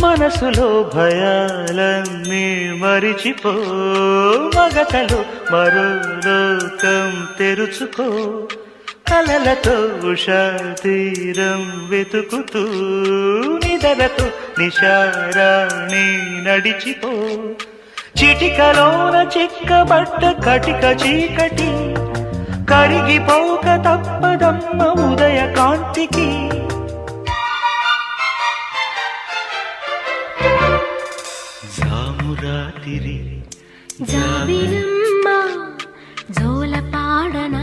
మనసులో భయాలన్నీ మరిచిపో, మగతలో మరో లోకం తెరుచుకో, కలలతో ఉషా తీరం వెతుకుతూ నిదలతో నిశారాణి నడిచిపో. చిటికలోన చిక్కబట్ట కటిక చీకటి కరిగిపోక తప్పదమ్మ ఉదయ కాంతికి. జామురాతిరి జాబిలమ్మ జోలపాడన